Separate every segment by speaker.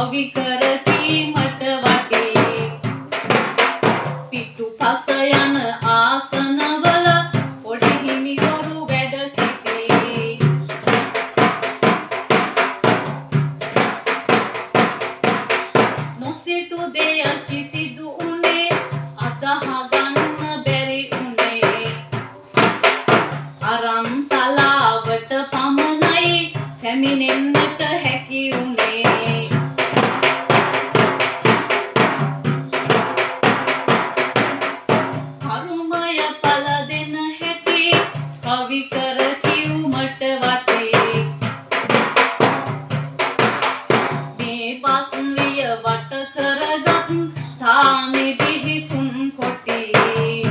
Speaker 1: කවි කර කීමට වටේ පිටුපස යන ආසනවල පොඩි හිමිවරු වැඩ සිටේ නොසිතු දෙය කිසිදු උනේ අදහ ගන්න බැරි උනේ අරන් තලාවට පමණයි පැමිණෙන්නට හැකි උනේ කරුමය පල දෙන හැටි කවි කර කියුමට වටේ මේ බස්රිය වට කරගත් තානෙ බිහිසුන් කොටේ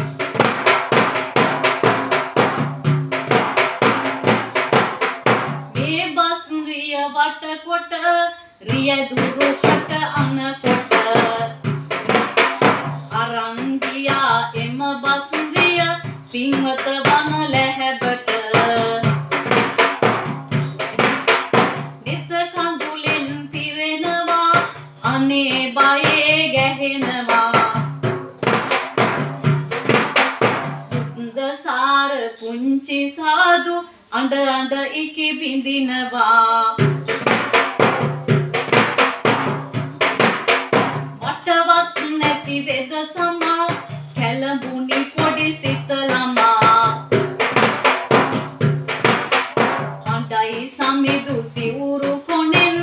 Speaker 1: මේ බස්රිය වට කොට රියදුරු හට අනකොට අරන් ගියා එම බස්රිය පින්වත වන ලැහැබට නිත කඳුලෙන් පිරෙනවා අනේ බයේ ගැහෙනවා දුක්දසාර පුංචි සාදු අඬ අඬ ඉකි බිඳිනවා වටවත් නැති වෙද සමා කැළඹුනි පොඩි සිත ළමා අඬයි සමිදු සිවුරු කොනෙන්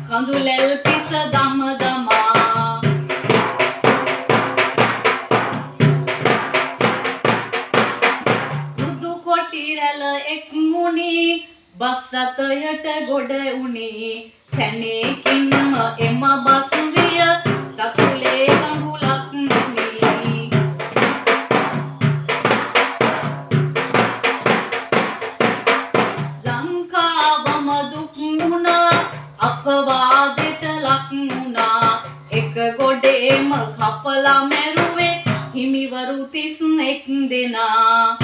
Speaker 1: කඳුලැල් පිස දම දමා බුදු කොටි රැළ එක් මුනි බස් රථයට ගොඩ උනේ සැනේකින්ම එම බස්රිය සතුලේ කඳුලක් නුනි ලංකාවම දුක් වුණා අපවාදෙට ලක් වුණා එක ගොඩේම කපලා මැරුවේ හිමිවරු 31 දෙනා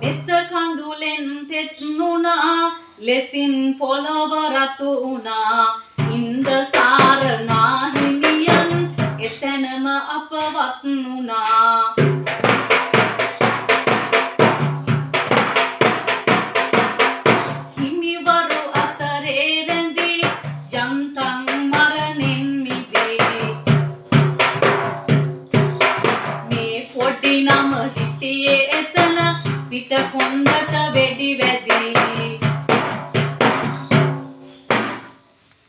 Speaker 1: මෙත කඳුලෙන් තෙත් නුණා ලෙසින් පොළව රතු වුණා